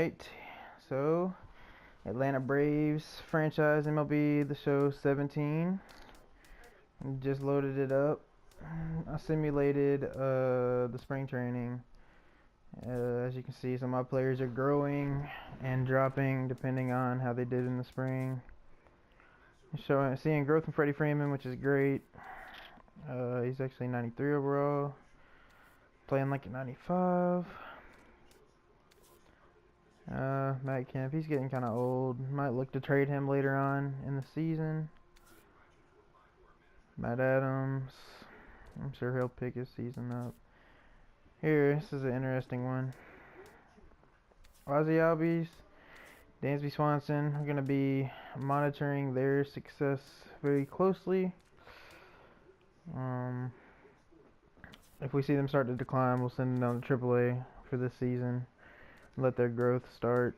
Alright, so Atlanta Braves franchise MLB The Show 17. Just loaded it up. I simulated the spring training. As you can see, some of my players are growing and dropping depending on how they did in the spring. Seeing growth in Freddie Freeman, which is great. He's actually 93 overall, playing like a 95. Matt Kemp, he's getting kind of old. Might look to trade him later on in the season. Matt Adams, I'm sure he'll pick his season up. Here, this is an interesting one. Ozzy Albies, Dansby Swanson, we're going to be monitoring their success very closely. If we see them start to decline, we'll send them down to AAA for this season. Let their growth start.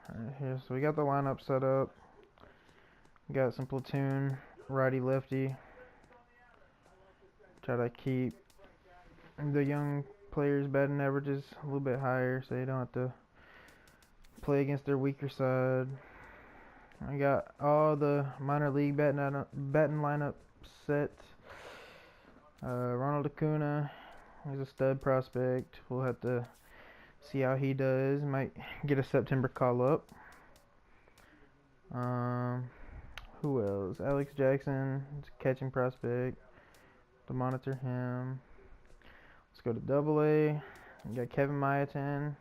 Alright, here, so we got the lineup set up. We got some platoon, righty lefty. Try to keep the young players' batting averages a little bit higher so they don't have to play against their weaker side. I got all the minor league batting lineup set. Ronald Acuna, he's a stud prospect. We'll have to see how he does. Might get a September call up. Who else? Alex Jackson, he's a catching prospect. To monitor him. Let's go to AA. We got Kevin Mayatin.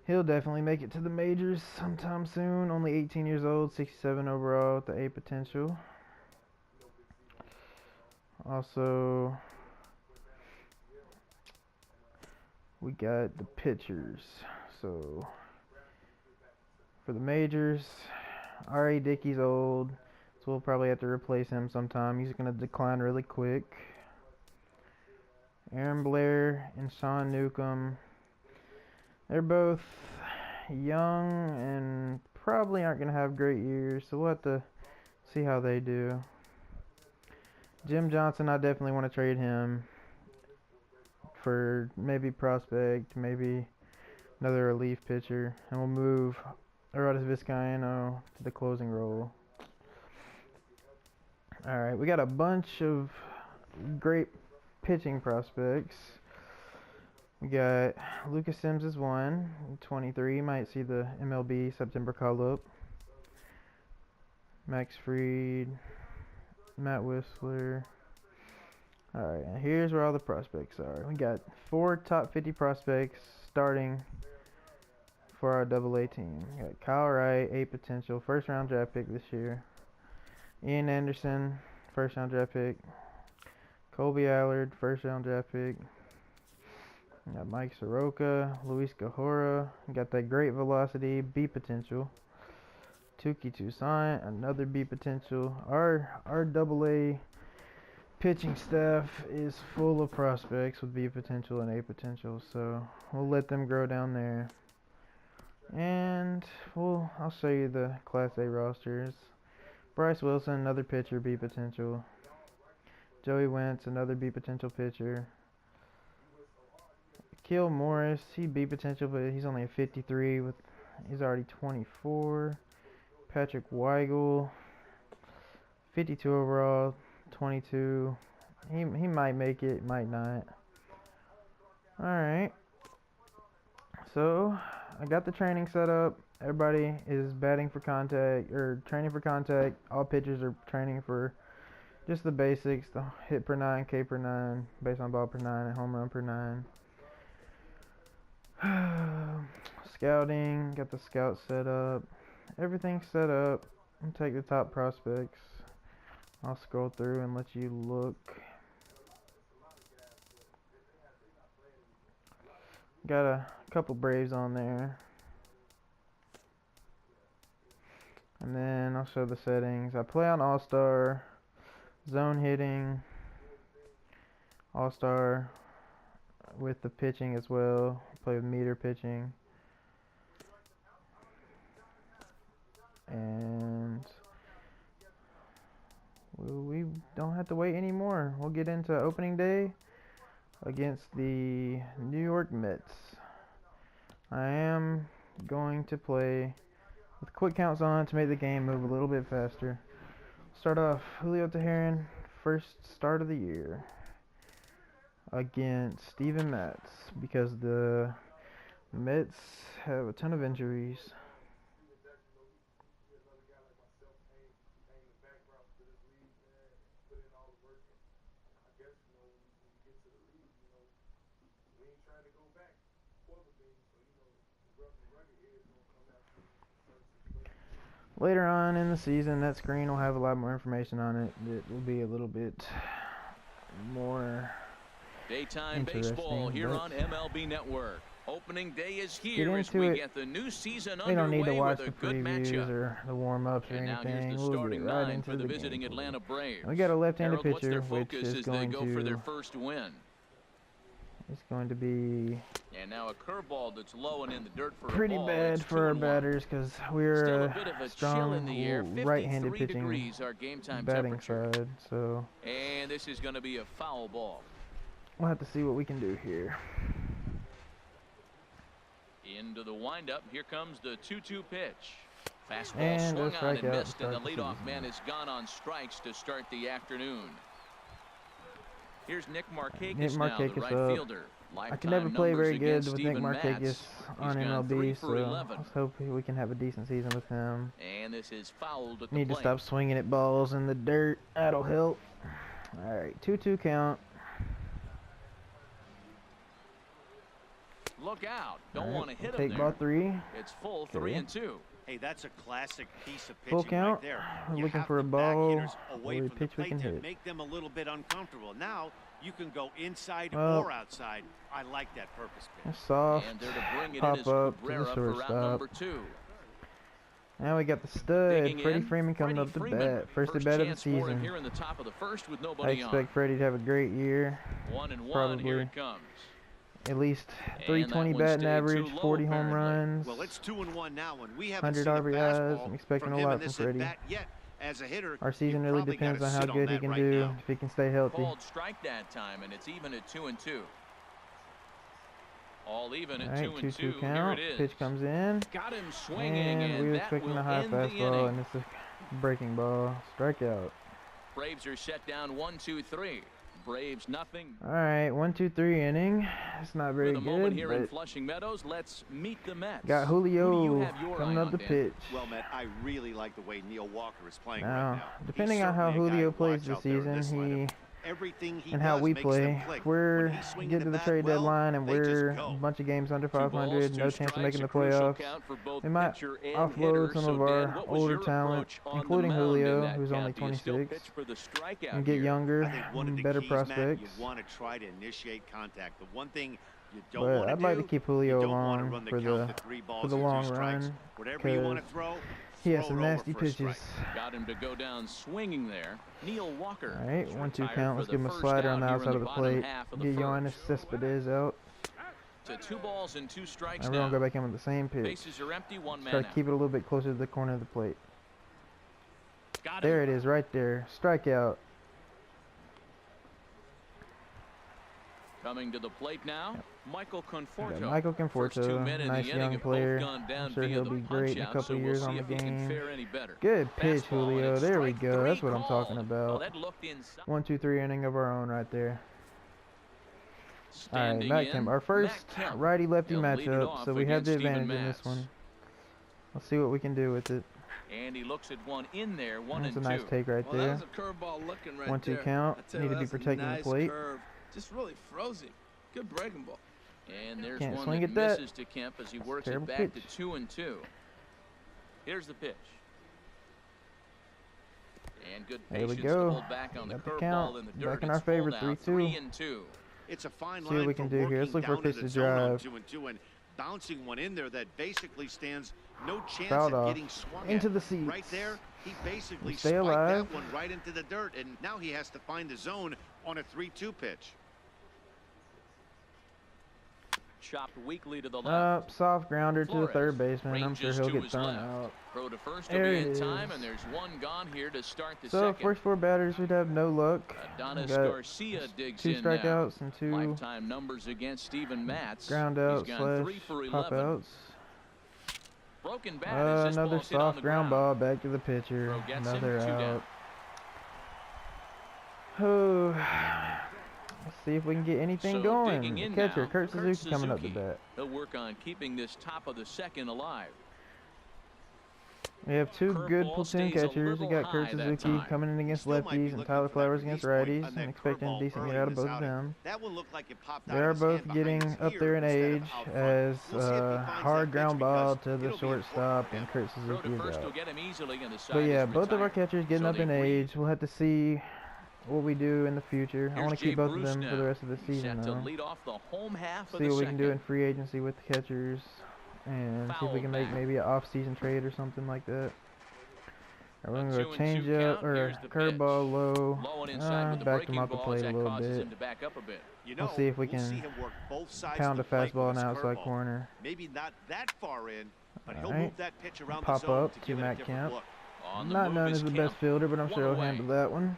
He'll definitely make it to the majors sometime soon. Only 18 years old, 67 overall with the A potential. Also, we got the pitchers. So, for the majors, R.A. Dickey's old, so we'll probably have to replace him sometime. He's going to decline really quick. Aaron Blair and Sean Newcomb. They're both young and probably aren't going to have great years, so we'll have to see how they do. Jim Johnson, I definitely want to trade him for maybe prospect, maybe another relief pitcher, and we'll move Arodys Vizcaino to the closing role. Alright, we got a bunch of great pitching prospects. We got Lucas Sims is 23. Might see the MLB September call up. Max Fried, Matt Whistler. Alright, here's where all the prospects are. We got 4 top 50 prospects starting for our AA team. We got Kyle Wright, A potential, first round draft pick this year. Ian Anderson, first round draft pick. Colby Allard, first round draft pick. We got Mike Soroka, Luis Gajora. We got that great velocity, B potential. Tuki Toussaint, another B potential. Our AA pitching staff is full of prospects with B potential and A potential, so we'll let them grow down there. And I'll show you the Class A rosters. Bryce Wilson, another pitcher, B potential. Joey Wentz, another B potential pitcher. Akil Morris, he B potential, but he's only a 53 he's already 24. Patrick Weigel, 52 overall, 22. He might make it, might not. Alright. So, I got the training set up. Everybody is batting for contact, or training for contact. All pitchers are training for just the basics, the hit per 9, K per 9, base on ball per 9, and home run per 9. Scouting, got the scout set up. Everything's set up. I'll take the top prospects. I'll scroll through and let you look. Got a couple Braves on there. And then I'll show the settings. I play on All-Star, zone hitting, All-Star with the pitching as well. Play with meter pitching. And we don't have to wait anymore. We'll get into opening day against the New York Mets. I am going to play with quick counts on to make the game move a little bit faster. Start off Julio Teheran, first start of the year against Steven Matz because the Mets have a ton of injuries. Later on in the season, that screen will have a lot more information on it. It will be a little bit more daytime baseball here on MLB Network. Opening day is here as we get the new season underway. We don't need to watch with the a good previews or the warm-ups or and anything. Now here's the we'll starting get right nine into for the the visiting game. Atlanta Braves. We got a left-handed Harold, pitcher, what's their which focus is as they going go to for their first win. It's going to be and now a curveball that's low and in the dirt for pretty a ball. bad for our batters because we're a bit of a strong chill in the air. right-handed pitching our game time batting side. So and this is going to be a foul ball. We'll have to see what we can do here. Into the windup. Here comes the 2-2 pitch. Fastball and swung on and missed, and the the leadoff man has gone on strikes to start the afternoon. Here's Nick Markakis now, the right fielder. I can never play very good with Nick Markakis on MLB, so let's hope we can have a decent season with him. And this is fouled at the Need to plate. stop swinging at balls in the dirt. That'll help. All right, 2-2 count. Look out. Don't want to hit him take there. ball 3. It's full 3-2. Hey, that's a classic piece of Full pitching count. right there. We're You looking have for a the back ball. hitters away Every from pitch the we can plate to hit. make them a little bit uncomfortable. Now you can go inside Well, or outside. I like that purpose pitch. Soft. And there to bring it Pop in is up to Cabrera the for round shortstop. number 2. Now we got the stud, Digging Freddie in, Freeman coming Freddie up to Freeman. bat. First at bat of the chance for him season. here in the top of the first with I nobody expect Freddie to have a great year. 1-1. probably. Here it comes. At least And 320 that one batting stayed average, too low, 40 home apparently. runs, Well, it's 2-1 now, and we haven't 100 seen a RBIs. fastball I'm expecting a him lot in from this Freddie. at-bat yet. As a hitter, Our season you really probably depends gotta on how sit good he that can right do, now. if he can stay healthy. Called strike that time, and it's even at 2-2. All even All at right, 2-2. 2-2 Here count. it is. Pitch comes in, Got him swinging, and we were that expecting will a high end the fastball, inning. and it's a breaking ball. Strikeout. Braves are set down 1-2-3. Braves nothing. All right, 1-2-3 inning. It's not very With a moment good, here in but Flushing Meadows, let's meet the Mets. got Who do you Julio have your coming eye up on, the Dan? pitch. Well, Matt, I really like the way Neil Walker is playing right Now, now. depending He's on how certainly a guy Julio to plays watch this out there in season, this he lineup. Everything he and how does we makes play. them click. If we're When he's swinging getting to the bat trade well, deadline and they just we're go. a bunch of games under 2 balls, 500, 2 no chance of making strikes, the a crucial playoffs, count for both we might pitcher and offload hitter. some So, of Dan, our what was older your talent, approach on the including mound in Julio, that who's only count? Do you still 26, pitch for the strikeout and get here? younger, I think one of the better keys, Matt, prospects. you want to try to initiate contact. The one thing you don't But want to I'd do, like to keep you Julio don't want to along run the for count the to 3 for balls the and 2 long strikes. run, Whatever you want to because throw, he has throw some it over nasty for a strike. pitches. Got him to go down swinging there. Neil Walker. All right, is 1-2 retired count. for Let's the give him a first slider on the out here in outside of the bottom plate. half of the Get first. Yoenis Cespedes out. To 2 balls and 2 strikes And we're now. gonna go back in with the same pitch. Bases are empty, 1 man Try to out. keep it a little bit closer to the corner of the plate. Got There him. it is, right there. Strikeout. Coming to the plate now, Michael We Conforto. got Michael First 2 Conforto, men in nice the inning young have both player. gone down I'm sure via he'll the be great in a punch-out, couple so we'll years see on the if he can game. fare any better. Good pitch, Fastball, and Julio. it's There we strike go. That's 3 what I'm talking called. about. Oh, that looked inside. 1-2-3 inning of our own right there. All right, Standing Matt in, Kemp. Our first Matt Kemp. righty-lefty He'll lead it matchup, off so we have the against Steven advantage in this Matz. one. Let's see what we can do with it. And he looks at one in there, 1 That's a and nice 2. take right Well, there. that was a curveball looking right 1-2 there. count. I tell Need you, to be that's a protecting nice the plate. curve. Just really frozen. Good breaking ball. And there's Can't one swing that at that. misses to Kemp as he works it Terrible back pitch. to 2 and 2. Here's the pitch. And good There we patience go. to hold back on the Got the curveball count. in the Back dirt. in It's our favor, full now, 3-2. 3 and 2. It's a fine See what line we can for do here. Let's working look for a down to pitch the to zone on drive. 2-2 and bouncing one in there that basically stands no chance Fouled of off. getting swung Into at. the seats. Right there, he basically Stay spiked alive. that one right into the dirt, and now he has to find the zone on a 3-2 pitch. Chopped weakly to the left. Soft grounder to the Flores third baseman. I'm sure ranges he'll to get his thrown left. out. Throw to first There will be it in is. time, and there's one gone here to start the So second. first 4 batters we'd have no luck. Adonis Got Garcia digs 2 in now. strikeouts and 2 Lifetime numbers against Steven Matz. ground He's outs gone 3 for / pop 11. outs. Broken bat as this Another ball's hit on soft the ground ball back to the pitcher. Throw gets him, Another 2 out. down. Oh, let's see if we can get anything So going. digging The in catcher, now, Kurt Suzuki, coming up to bat. He'll work on keeping this top of the second alive. We have 2 good Curveball platoon stays a catchers. We little got Kurt high that Suzuki time. coming in against Still might be lefties and looking Tyler for that Flowers against release point righties, on that and expecting a curveball decent early hit out in of this both of outing. them. That one looked like it popped They out are of his both hand behind getting his up ear there in instead of age, out front. as We'll see if he finds hard that ground pitch ball because to the it'll be important shortstop, for him. and Kurt Throw Suzuki to is first will out. get him easily, and the side But yeah, is both of our retired. catchers getting So up in they breathe. age. We'll have to see what we do in the future. I want to Here's Jay keep both of Bruce them for now. the rest of the He's season, set to though. lead off the home half of See the what we can do in second. free agency with the catchers, and see if we Foul can make back. maybe an off-season trade or something like that. We're going to go 2-2 change up, count. or Here's the curveball low, Low and inside with the back them breaking off the ball as plate a that little causes bit. him to back up a bit. You know, We'll see if we we'll see can him work both sides pound of a the plate fastball with in the his outside curveball. corner. Maybe not that far in, but he'll Alright. move that pitch around Pop the zone up to to give it a Matt different Kemp. look. On the Not move known is as the Kemp. best fielder, but I'm One sure he'll away. handle that one.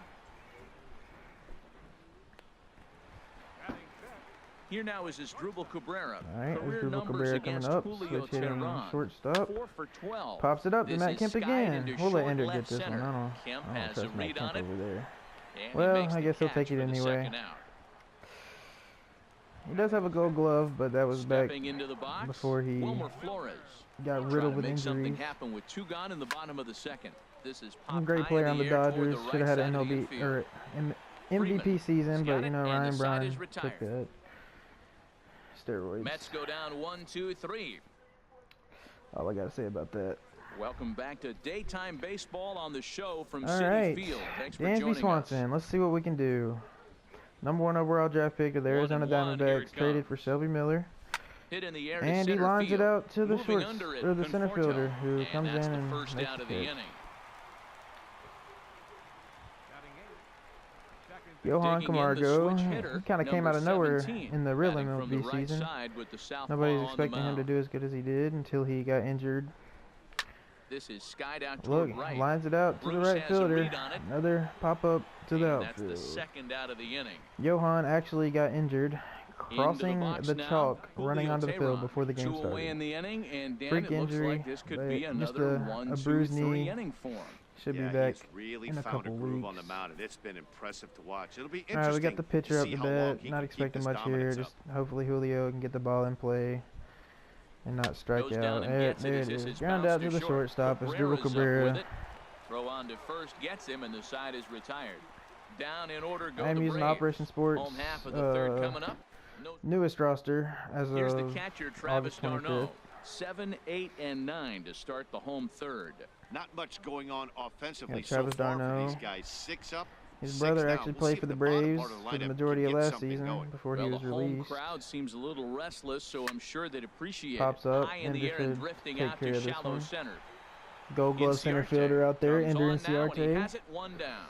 Here now is Asdrubal Cabrera. Alright, Career Asdrubal numbers Cabrera coming against up. Julio Switch hitting Teheran. shortstop. 4 for 12. Pops it up to This Matt is Kemp skied again. into We'll let short Ender get left this one. center. I don't Kemp trust has a Matt read Kemp on it. over there. And he Well, makes I the guess he'll catch take it for the anyway. second out. He does have a gold glove, but that was back Stepping into the box, before he Wilmer Flores. got Trying riddled to with make something injuries. happen with 2 gone in the bottom of the second. This is A popped great high player in on the air toward Dodgers. the Should right have had side an of the MVP infield. or MVP season, He's but got you it, know and the Ryan side Braun is took retired. that. Steroids. Mets go down 1-2-3. All I gotta say about that. Welcome back to daytime baseball on the show from All Citi right, Field. Thanks for Dansby joining Swanson. us. Let's see what we can do. #1 overall draft pick of the Arizona 1-1, here Diamondbacks, it traded comes. for Shelby Miller, Hit in the air to and he center lines field. it out to the Moving under it, the center Conforto. fielder, who And comes that's in the and first makes out the of the catch. inning. Johan Digging in the Camargo, switch hitter, he kind of came out of number nowhere 17, in the real batting from MLB the right season. side with the southpaw Nobody's on the expecting him to mound. do as good as he did until he got injured. This is skied out Look, toward right. lines it out to the Bruce right has a fielder. read on it. Another pop up to the And that's the outfield. second out of the inning. Johan actually got injured crossing box the now, chalk, Julio running onto the field Teheran. before the game 2 away in started. the inning, and Dan, Freak it looks injury, like this could but be just another a 1, 2, bruised 3 knee. inning for him. Should be Yeah, back he's really in a found couple groove weeks. on the mound, and it's been impressive to watch. It'll be All interesting right, we got the pitcher to up see to how long bat. he Not can keep expecting this much here. dominance Just up. hopefully Julio can get the ball in play and not strike Goes out. down and There gets it it as this is. is Ground bounced out to the short. shortstop. It's Cabrera's Asdrubal up with Cabrera. it. Throw on to first gets him, and the side is retired. Down in order go I'm the using Braves. Operation Sports Home half of the third coming up. No. newest roster as Here's the of catcher, Travis August 25th. d'Arnaud. 7, 8, and 9 to start the home third. Not much going on offensively Yeah, so Travis far for d'Arnaud. these guys. 6 up, His 6 brother down. actually We'll played see for if the bottom Braves part of the for the lineup majority can of get last something season going. before Well, he was the home released. crowd seems a little restless, so I'm sure they'd appreciate Pops it. up, High in and the air should and drifting take out care to of this shallow one. center. Gold glove center Inciarte fielder out there, comes Ender on now, and he Inciarte. has it 1 down.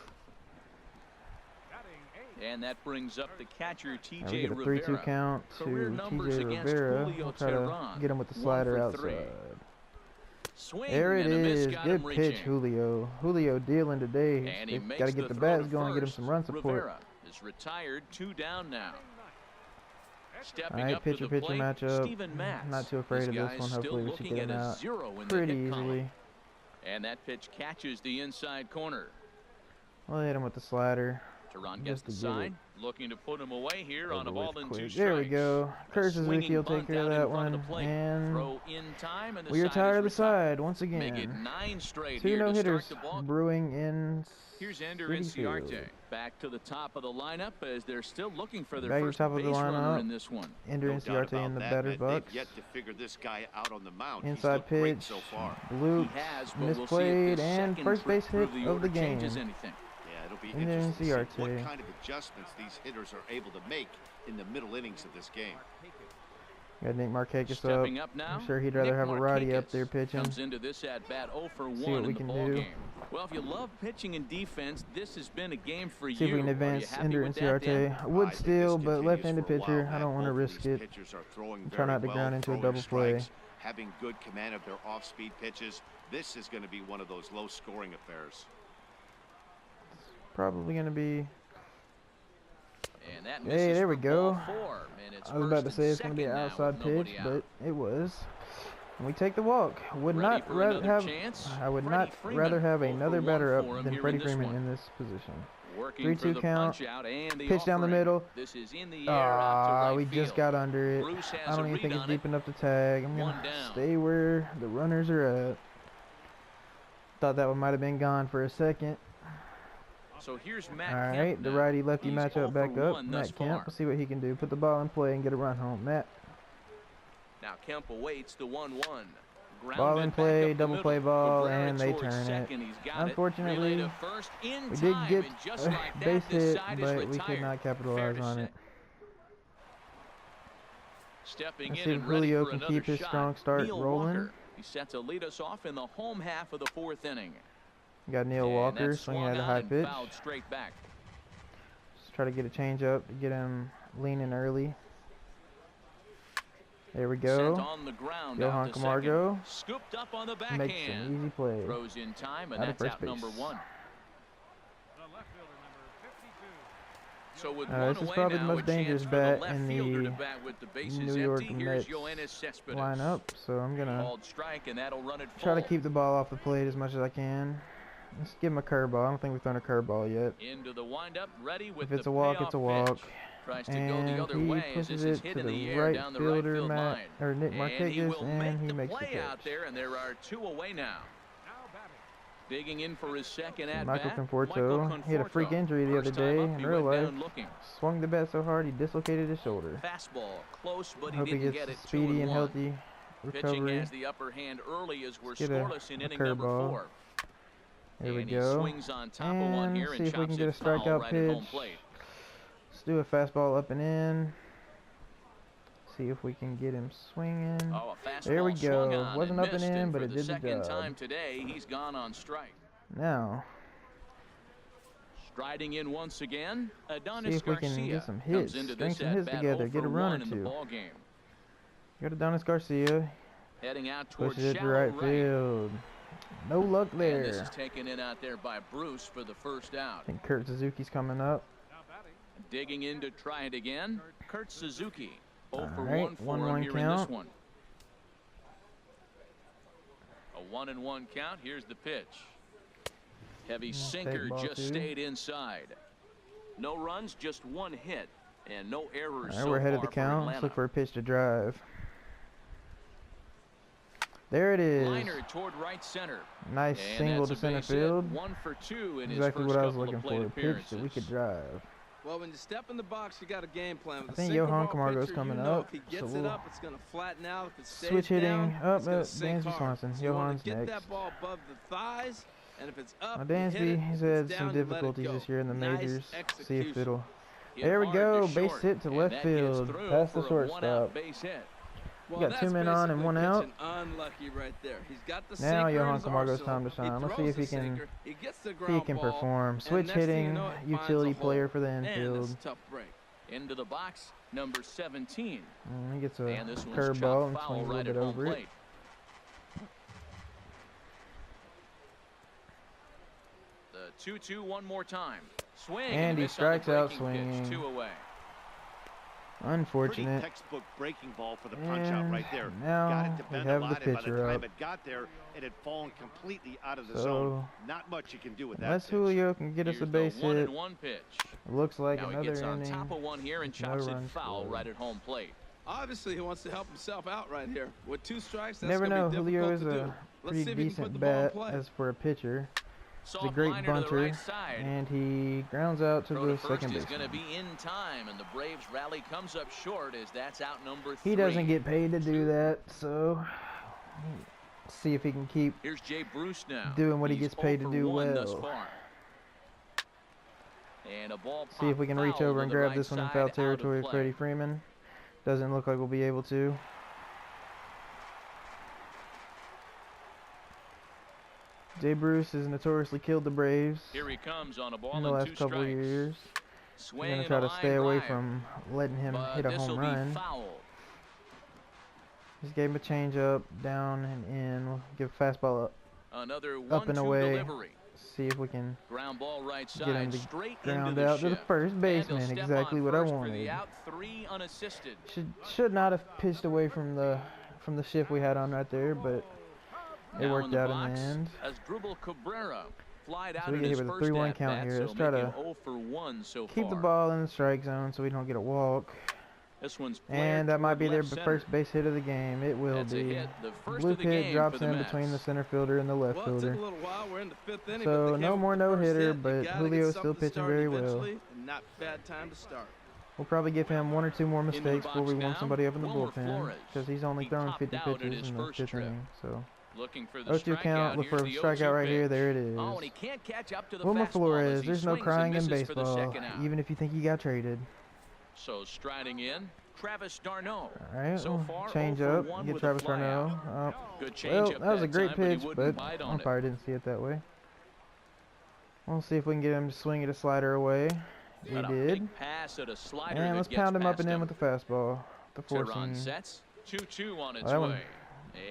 And that brings up the catcher, We T.J. get a 3-2 Rivera. count Career to numbers T.J. against Rivera. Julio We'll try to Teheran. get him with the 1 slider for outside. 3. Swing, There it and a miss is. got Good him pitch, reaching. Julio. Julio dealing today. And he Got makes to get the the throw bats to going, get him first. some run support. Rivera is retired, 2 down now. Stepping All right, up to pitcher the pitcher plate, matchup. Steven Matz. Not too afraid of this guy's one. still Hopefully we should looking get him at a out 0 in the pretty hit column. easily. And that pitch catches the inside corner. We'll hit him with the slider. Teheran gets Just the to get sign, looking to put him away here on a over ball with in quick. 2 strikes. There we go. A Kurt swinging Suzuki will take bunt care of out in that front one. of the plate. And Throw in time, and the we side retire is the retired. side once Make it again. 9 straight 2 here to no-hitters start the ball. brewing in Here's Ender Citi Inciarte. Field. Back to the top of the lineup as they're still looking for their Back to first top of the base runner lineup. in this one. Ender No doubt Inciarte about in the that, batter's but box. they've yet to figure this guy out on the mound. He's Inside looked great pitch. so far. Bloop. He has, but we'll see if Misplayed, this and second first trip base through hit the of order the game. changes anything. Yeah, it'll be And then interesting to see Inciarte. what kind of adjustments these hitters are able to make in the middle innings of this game. Got Nick Markakis up. Stepping up now, I'm sure he'd rather have a Roddy up there Markakis pitching. comes into this at bat 0 for 1 See what we in the can ball do. game. Well, if you love pitching and defense, this has been a game for you. See if we can advance Ender and Ciarte. I would steal, but left-handed pitcher, I don't want to risk it. Try not to ground into a double play. Having good command of their off-speed pitches, this is going to be one of those low-scoring affairs. Probably going to be. And that Hey, there we go. I was about to say it's going to be an outside pitch, but it was. And we take the walk. Would not rather have. I would not rather have another batter up than Freddie Freeman in this position. 3-2 count. Pitch down the middle. We just got under it. I don't even think it's deep enough to tag. I'm going to stay where the runners are at. Thought that one might have been gone for a second. So here's Matt All right, the righty-lefty matchup back up. Matt Kemp, let's see what he can do. Put the ball in play and get a run home. Matt. Now Kemp awaits the 1-1. Ball in play, double play ball, and they turn it. Unfortunately, we did get a base hit, but we could not capitalize on it. Let's see if Julio can keep his strong start rolling. He's set to lead us off in the home half of the 4th inning. We got Neil Walker swinging at a high pitch. Straight back. Just try to get a change up to get him leaning early. There we go. Johan Camargo scooped up on the makes an easy play. Throws in time, and that's out number 1. So with this is probably the most dangerous bat in the New York Mets lineup, so I'm gonna try to keep the ball off the plate as much as I can. Let's give him a curveball. I don't think we've thrown a curveball yet. Into the windup, ready with if it's a walk, it's a walk. And he pushes it to the right fielder, Nick Markakis, and he makes the catch. And there are 2 away now. Digging in for his second at Michael bat. Conforto. He had a freak injury the other day in real life. Swung the bat so hard he dislocated his shoulder. Fastball close, but hope he gets a speedy and healthy recovery. Pitching has the upper hand early as we're get scoreless in inning number 4. There we go. And see if we can get a strikeout pitch. Let's do a fastball up and in. See if we can get him swinging. There we go. Wasn't up and in, but it did the job. Time today, he's gone on strike. Now, striding in once again, see if we can get some hits, string some hits together, get a run or two. Go to Adonis Garcia. Heading out towards pushes it to right field. No luck there. And this is taken in out there by Bruce for the first out. I think Kurt Suzuki's coming up. Digging in to try it again, Kurt Suzuki. 0 for 1 for him here in this one. A 1-1 count. Here's the pitch. Heavy sinker just stayed inside. No runs, just 1 hit, and no errors. We're ahead of the count. Let's look for a pitch to drive. There it is. Liner toward right center. Nice single to center field. 1 for 2 in exactly his what I first was looking for. A pitch that we could drive. Well, when you step in the box, you got a game plan. I think Johan Camargo's coming up. If he gets it up, it's going to flatten out. If it stays switch hitting down, up. Dansby Swanson. Johan's get next. That ball above the thighs, and if it's up, Dansby, he's had some difficulties this year in the majors. See if it'll. There we go. Base hit to left field. Past the shortstop. We got 2 men on and 1 out. Unlucky right there. He's got the now Johan Camargo's time to shine. Let's see if he can perform. Switch hitting, utility player for the infield. Into the box, number 17. He gets a curveball and swings a little bit over it. The 2-2 one more time. Swing. And he strikes out swinging. 2 away. Unfortunate. Pretty textbook breaking ball for the punch out right there. Now got it to bend we have a the lot, and by pitcher the time up. it got there, it had fallen completely out of the zone. Not much you can do with that. Unless Julio can get us a base hit. 1-1 pitch. It looks like now another he gets inning. on top of one here and chops it foul right at home plate. Obviously, he wants to help himself out right here. With 2 strikes, that's never know. Be Julio is to a pretty decent bat as for a pitcher. He's a great bunter, and he grounds out to the second base. Going to be in time, and the Braves rally comes up short as that's out number 3. He doesn't get paid to do that, so see if he can keep Here's Jay Bruce now. doing what he gets paid to do well. And a ball see if we can reach over and grab this one in foul territory with Freddie Freeman. Doesn't look like we'll be able to. Jay Bruce has notoriously killed the Braves Here he comes on a ball in the and last 2 couple of strikes. years. We're Swing going to try and a to stay line away drive, from letting him but hit a this'll home be run. foul. Just gave him a changeup, down and in. We'll give a fastball Another up and 1-2 away. delivery. See if we can Ground ball right get him side, to straight ground into the out to the shift. first And he'll baseman. step Exactly on what I first for wanted. the out, 3 unassisted. Should not have pitched away from the shift we had on right there, but it Now worked in out box, in the end. as Dribble Cabrera flied out So we in get his hit with a first 3-1 at count bat, here. so Let's try make to him 0 for 1 so keep far. the ball in the strike zone so we don't get a walk. This one's And that might be their center. first base hit of the game. It will That's a be. hit, the first Blue of the pit game drops for the in Mets. between the center fielder and the left Well, it took fielder. a little while. We're in the 5th inning, So but they no came more up with the first no-hitter, hit. You but gotta Julio's get still something pitching started very well. eventually, and not bad time to start. We'll probably give him 1 or 2 more Into the mistakes before we box want now, somebody up in the Wilmer bullpen Flores. because he's only He throwing topped 50 out in pitches his in the first 5th trip. inning. So Looking for the 0-2 count. strikeout. Look for a Here's the strikeout 0-2 right here. pitch. There it is. Oh, and he can't catch up to the Wilmer fastball as Flores. he There's no swings and crying in misses for the baseball, second out. even if you think you got traded. So striding in, Travis d'Arnaud. All right, So we'll far, change 0 for up. 1 Get with Travis a flyout. d'Arnaud. Good change Well, up that was a great time, but he pitch, wouldn't but bite on it. umpire didn't see it that way. We'll see if we can get him to swing it a slider away. We Got a did. big pass at a slider And that let's gets pound him up past and in him. with the fastball. The Tehran forcing. sets 2-2 on its That one way.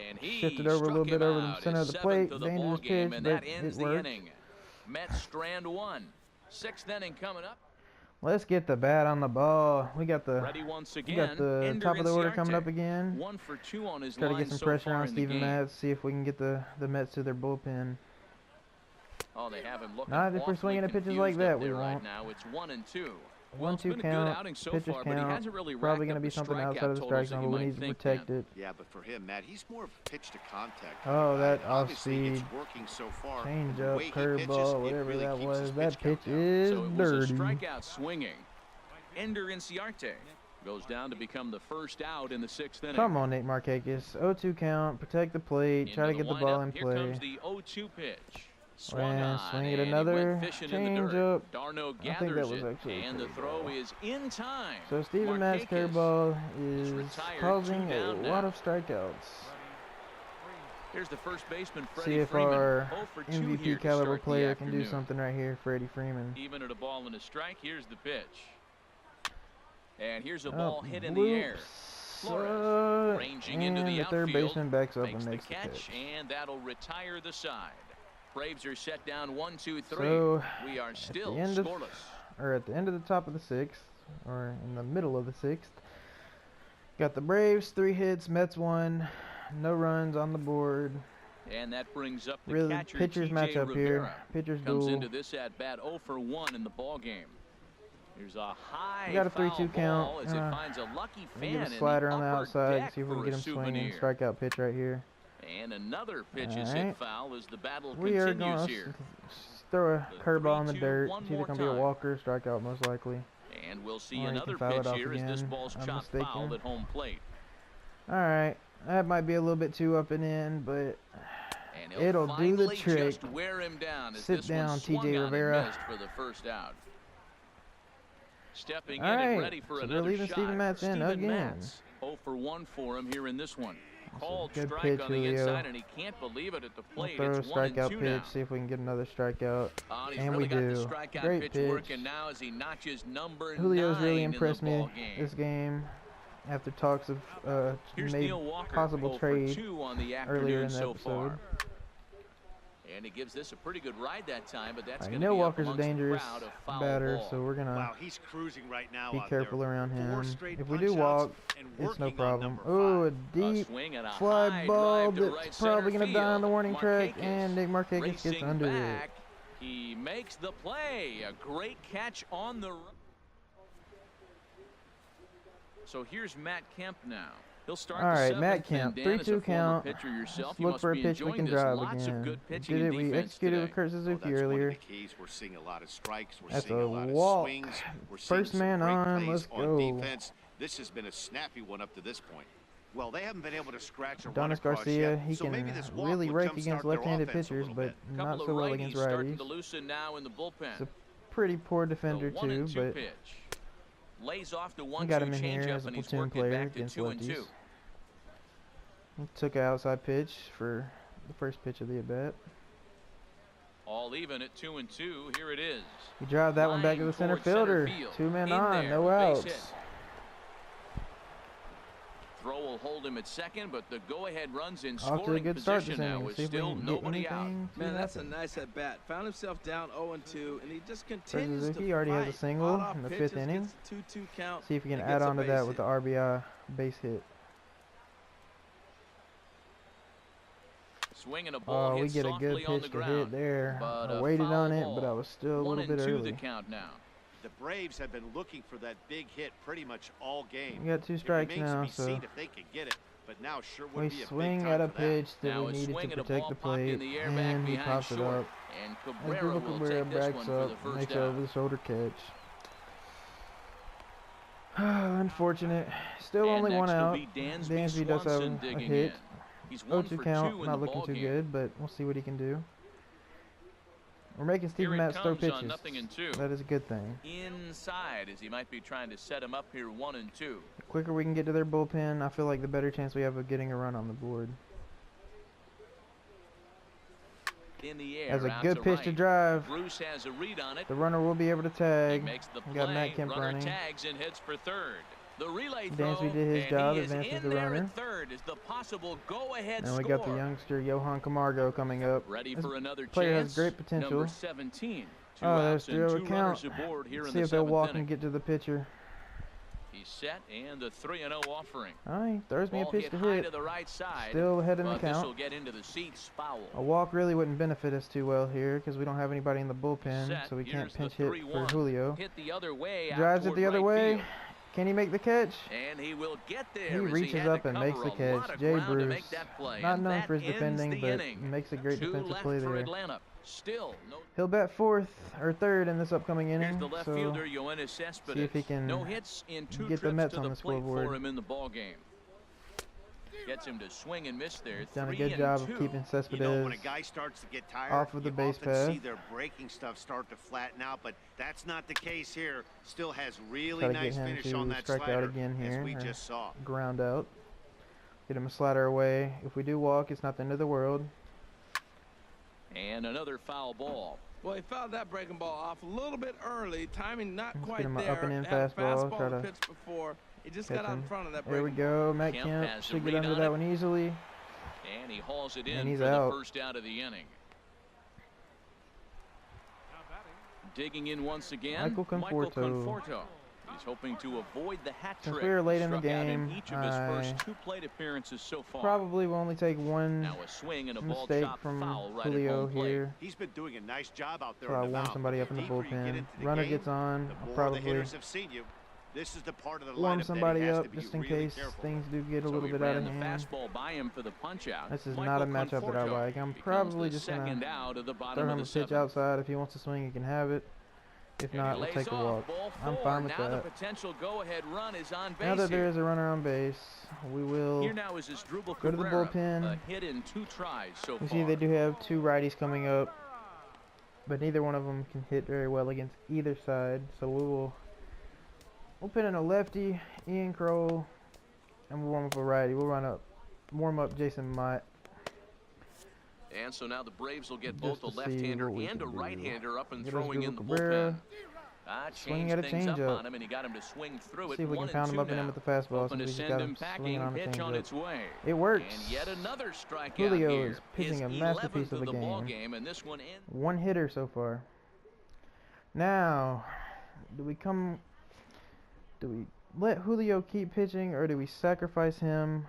And he shifted over a little struck bit him over the out, center of his the plate. 7th of the Dangerous ball game, pitch, and but that ends it the worked. inning. Mets strand 1. 6th inning coming up. Let's get the bat on the ball. We got the Ready once we again. got the Ender top of the order Inciarte. coming up again. 1 for 2 on his Try to line get some so pressure far on in the Steven game. Matz. See if we can get the Mets to their bullpen. Oh, they have him looking Not if we're awfully swinging at pitches confused like that, up we there right won't. now. It's 1-2. Well, One it's two been a good count, outing so pitches far, but he count. hasn't really Probably racked going to up be the something strikeout outside of the strike totals that zone, you but we might need to think protect then. it. Yeah, but for him, Matt, he's more of a pitch to contact. Oh, that off Obviously, it's speed. working so far. Change The up, way he pitches, curveball, it whatever really that keeps was. his That pitch pitch count down. is So it was a dirty. strikeout swinging. Ender Inciarte goes down to become the first out in the 6th inning. Come on, Nate Markakis. 0-2 count. Protect the plate. Into Try to get the ball lineup. in Here play. comes the 0-2 pitch. Swung And on, swing it and he another went fishing in the change dirt. up. d'Arnaud I think gathers that was it, actually a and the throw is in time. So Steven Matz Markakis curveball is is retired, causing 2 a down lot now. of strikeouts. Here's the first baseman, Freddie See if Freeman. our 0 for 2 here MVP to caliber start the player can do afternoon. something right here, Freddie Freeman. Even at a ball and a strike, here's the pitch. And here's a Oh, ball hit in the air. Flores ranging into and the the third outfield, baseman backs up makes and the makes the catch, catch. and that'll retire the side. Braves are set down 1-2-3. So, We are still end of- scoreless. Or at the end of the top of the 6th, or in the middle of the 6th. Got the Braves, 3 hits, Mets 1, no runs on the board. And that brings up the Really, catcher, pitchers TJ match up Rivera. here. Pitchers Comes duel. into this at bat 0 for 1 in the ball game. Here's a high We got a foul 3-2 ball count. as it finds a lucky We'll fan give in a slider on the upper outside, deck see if we for can get a him swinging. souvenir. Strikeout pitch right here. And another pitch is hit Alright. foul as the battle We are continues going here. to throw a The curveball in the 3-2 dirt. one It's either more going to be a time. walker or strikeout most likely. And we'll see Or he can another foul it pitch off here as this again, ball's chopped unmistaken. foul at home plate. Alright, that might be a little bit too up and in, but And he'll it'll do the finally trick. just wear him down as Sit this down, one swung TJ on and Rivera. missed for the first out. Stepping All in and right, ready for so we're another leaving shot. Steven Matz in Steven again. Matz, 0 for 1 for him here in this one. Called good strike pitch, on the Julio. inside, and he can't believe it at the We'll plate. throw a It's 1-2 strikeout pitch, now. see if we can get another strikeout. He's And really we got the do. strikeout Great pitch pitch. working now as he notches number Julio's 9 really in the impressed me ball game. this game after talks of Here's made Neil Walker, possible 0 trade for 2 on the earlier afternoon in the so episode. far. And he gives this a pretty good ride that time, but that's I going to know be up Walker's a amongst the dangerous crowd of foul batter, ball. so we're gonna Wow, he's cruising right now. be out careful there. around 4 him. straight If we do punch-outs walk, and it's no working on problem. number Oh, a 5. deep swing and a fly high ball drive to that's right probably center gonna die on the field. warning track, Markakis and Nate Markakis gets racing under it. back. He makes the play. A great catch on the run. So here's Matt Kemp now. He'll start All the right, 7th, Matt and Kemp, Dan, as a 3-2 former count. pitcher yourself, Let's you look must for a be pitch we enjoying can this. drive Lots again. of good pitching Did it? and We defense executed today. with Kurt Well, Suzuki that's earlier. one of the keys. We're seeing a lot of strikes. We're That's seeing a a lot walk. of swings. We're seeing First some man great on. plays Let's on go. defense. This has been a snappy one up to this point. Well, they haven't been able to scratch a run Adonis across Garcia, yet, he so can maybe this walk really would rake jumpstart against their left-handed offense a pitchers, little but bit. not Couple so of well righties against starting righties. to loosen now in the bullpen. It's a pretty poor The defender 1-2 too, but pitch. Lays off the We got 1-2 him in here changeup, as a and he's platoon working player back to against 2-2. lefties. He took an outside pitch for the first pitch of the at-bat. All even at 2-2. Here it is. He drive that one back to the center fielder. 2 men on, no outs. Throw will hold him at second, but the go-ahead runs in Off to a scoring good start position this now inning. with See if we still can get nobody out. anything. Man, that's a nice at bat. Found himself down 0-2, and he just continues to He already has a fight. single Fought off in the pitches, 5th inning. gets a 2-2 count, See if we can and add gets a on to base that with the hit. RBI base hit. Swinging a ball We hit get a good softly on the pitch to ground, hit there. but I a waited foul on it, ball. but I was still a little bit 1-2 early. the count now. The Braves have been looking for that big hit pretty much all game. We got 2 It strikes remains to now, be so seen if they can get it, but now sure we would be a swing big at time a for that. pitch that Now we a needed swing to at a protect ball the popped in plate, the air back and he behind pops it short. up. And As Cabrera will Cabrera take this backs one for the up, first makes down. over the shoulder catch. Unfortunate. Still And only next one will out. be Dansby Dansby does have Swanson a digging hit. in. He's 1 0-2 for count, 2 in not the looking too ballgame. good, but we'll see what he can do. We're making Here Steven it Matz throw comes on pitches. 0-2. That is a good thing. Inside, as he might be trying to set him up here 1-2. The quicker we can get to their bullpen, I feel like the better chance we have of getting a run on the board. In the air, That's a out good to pitch right. to drive. Bruce has a read on it. The runner will be able to He tag. makes the We got play. Matt Kemp Runner running. tags and hits for third. The relay throw, Dansby did his and job, he is advances in the there runner. at third is the possible go-ahead And score. we got the youngster Johan Camargo coming up. Ready This for another player chance. has great potential. Number 17. Two Oh, outs there's and 3-0 two count. runners aboard here in See the if they'll 7th walk inning. and get to the pitcher. He's set and the 3-0 offering. All right, throws me a Ball pitch hit to high hit. to the right side. Still ahead in the But this will count. get into the seats, foul. A walk really wouldn't benefit us too well here because we don't have anybody in the bullpen, Set. so we can't Here's the pinch hit for 3-1. Julio. Hit the other way. out Drives it toward the other right way. field. Can he make the catch? And he will get there. He as reaches had to up and makes cover the a lot catch. of Jay ground to Bruce, make that play. not And known that for his ends defending, the but inning. makes a great Two defensive left play for there. Atlanta. Still no. He'll bat third in this upcoming Here's inning, the left so fielder, Yoenis Cespedes. see if he can no hits in 2 get the trips Mets to on the the plate scoreboard. for him in the ball game. Gets him to swing and miss there. He's done a good job of keeping You know, when a Cespedes guy starts to get tired, off of the you base often path. see their breaking stuff start to flatten out, but that's not the case here. Still has really Try to nice get him finish to on that strike out slider, again here, as we or just saw. ground out. Get him a slider away. If we do walk, it's not the end of the world. And another foul ball. Well, he fouled that breaking ball off a little bit early. Timing not Let's quite get him an there. up and in Had a fastball, try to to pitch before. He just catch got out in him. front of that There we breaking ball. go. Matt Kemp Kemp has a should get read under on that it. one easily. And he hauls it And in he's for out. the first out of the inning. Digging in once again, Michael Conforto. He's hoping to avoid the hat Since trick. we were late in the Struck out game, in each of his I first 2 plate appearances so far. Probably will only take one Now a swing and a ball mistake chopped from foul right Julio at home plate. here. He's been doing a nice job out there So I on the warm mound. somebody up in the deeper you get bullpen. into the Runner game, gets on. the I'll more the probably hitters have seen you. This is the part of the warm lineup somebody that he has up to be just in really case careful. things do get a So little he bit out ran of the hand. fastball by him for the punch out. This is Michael not a matchup that I Conforto like. I'm becomes probably the just second gonna out of the bottom throw of him the a pitch 7th. outside. If he wants to swing, he can have it. If And not, he we'll lays take a off, walk. ball I'm 4. fine with Now that. the potential go-ahead run is on base Now that there here. is a runner on base, we will Here now is Asdrubal go to the Cabrera, bullpen. a hit in 2 tries so We far. see they do have 2 righties coming up, but neither one of them can hit very well against either side. So we'll put in a lefty, Ian Kroll, and we'll warm up a righty. We'll warm up Jason Mott. And so now the Braves will get Just both a to see left-hander what we and a can do. right-hander up and Get throwing in the Cabrera. bullpen. Swing Changed at a things up changeup. on him, and he got him to swing through it. See if we can 1 pound and him 2 up in him now. with the fastball. Hoping to Since we just send got him him packing. swinging on a Pitch on changeup. its way. It works. And yet another strikeout Julio here. is pitching His a masterpiece 11th of a the ball game. game, and this one ends. 1 hitter so far. Now, do we let Julio keep pitching, or do we sacrifice him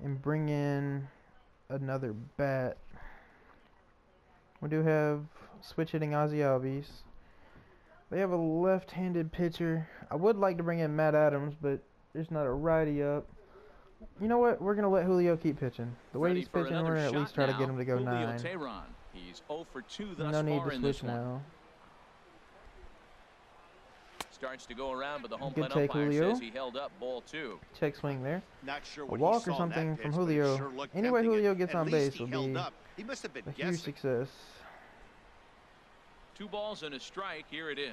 and bring in another bat? We do have switch hitting Ozzie Albies. They have a left-handed pitcher. I would like to bring in Matt Adams, but there's not a righty up. You know what? We're going to let Julio keep pitching. The way Ready he's for pitching, another we're going to at least shot try to now. get him to go Julio 9. Teheran. He's 0 for 2 thus No need far to in this switch one. now. Starts to go around, but the home Good plate take, umpire Julio. says he held up ball 2. Check swing there. Not sure A what walk he or saw in that something pitch, from but it Julio. sure looked Any way tempting. Julio gets At on least base he will held be up. He must have been a huge guessing. success. 2 balls and a strike. Here it is.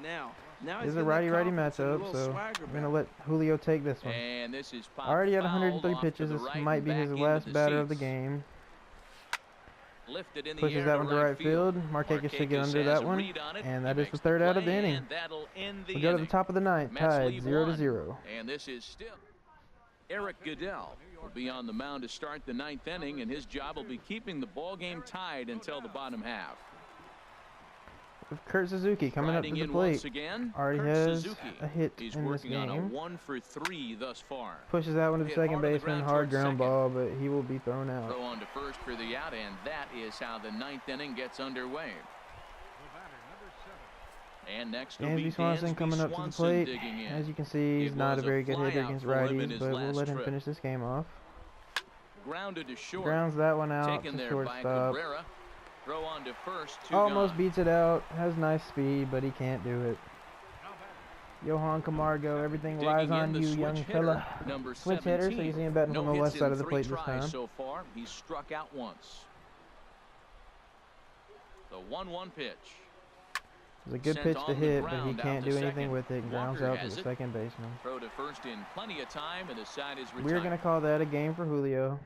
now. Now It's he's a getting that righty-righty confidence and a matchup, little so swagger I'm going to back. let Julio take this one. And this is popped Already at foul 103 off to pitches. the This right might and be his back into last the batter of the seats. game. Lifted in the Pushes air that to one to right field. Markakis should get Markakis under has that a one. read on it. And He that is makes the third out of the play, inning. and that'll end the We go to the inning. top of the ninth, Mets tied leave 0-0. And this is still Eric Goodell will be on the mound to start the ninth inning, and his job will be keeping the ball game tied until the bottom half. With Kurt Suzuki coming up to the Once plate. again, Already Kurt has Suzuki. a hit He's in this working on a game. 1-for-3 thus far. Pushes that one to the Hit second hard on the baseman. ground Hard towards ground second. ball, but he will be thrown out. Throw on to first for the out, and that is how the ninth inning gets underway. And next will be Dansby Swanson coming up to the plate. digging in. As you can see, he's It not was a very good hitter flyout against for him in righties, his but we'll last let him trip. finish this game off. Grounded to short. Grounds that one out Taken to there by shortstop. Cabrera. Throw on to first. Two Almost gone. beats it out. Has nice speed, but he can't do it. Johan Camargo, everything lies Digging in on the you, switch young hitter, fella. number Switch hitter, so 17. you see him batting No from the hits left side in of the 3 plate this tries time. so far. He's struck out once. The 1-1 pitch. It's a good Sent pitch on to the hit, but he ground can't out do to anything second. with it. Grounds Walker out to has the it. second baseman. Throw to first in plenty of time, and the side is retired. We're going to call that a game for Julio.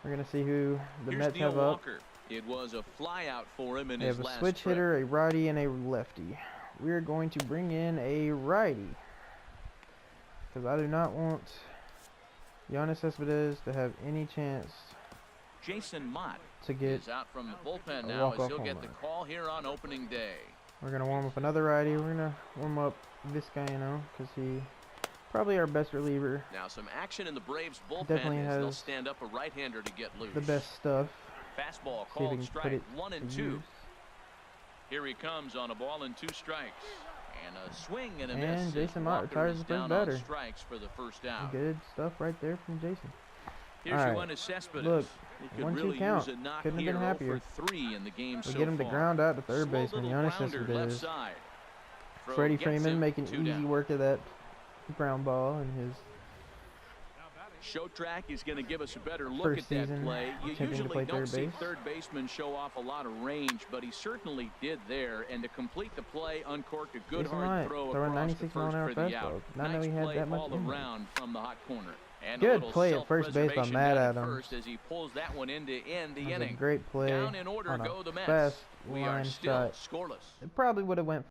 We're going to see who the Here's Mets Neil have up. Walker. It was a flyout for him in They his have a last switch trip. hitter, a righty, and a lefty. We're going to bring in a righty, because I do not want Yoenis Cespedes to have any chance Jason Mott to get. is out from the bullpen a now as walk-off he'll home get the run. call here on opening day. We're going to warm up another righty. We're going to warm up Vizcaino, because he probably our best reliever. Now some action in the Braves Definitely bullpen as they'll has stand up a right-hander to get loose. The best stuff. Fastball See if called he can put strike it 1 and to 2. use. Here he comes on a ball and 2 strikes. And a swing and a And miss. Jason as Mott Walker retires is the first down batter. on strikes for the first out. Good stuff right there from Jason. Here's All right. Yoenis Cespedes. Look, He could 1-2 really count. use a knock Couldn't have here. been 0 happier. for 3 in the game We so get him to far. ground out to third Slow baseman. little Yoenis grounder left Cespedes. side. Throw Freddie gets Freeman him, making 2 easy down. work of that ground ball and his Show track is going to give us a better look first at that season play. You attempting to usually play don't third see base. third basemen show off a lot of range, but he certainly did there. And to complete the play, uncorked a good Jason hard Mott throw throwing across the 96 mile first an hour for the out. fastball. Not know Nice he had play that much all in him. around from the hot corner. And a Good little play at first base by self-preservation Matt down at Adams. first as he pulls that one in to end the That was a inning. great play Down in order on go a the Mets. fast We are line still shot. scoreless. It probably would have went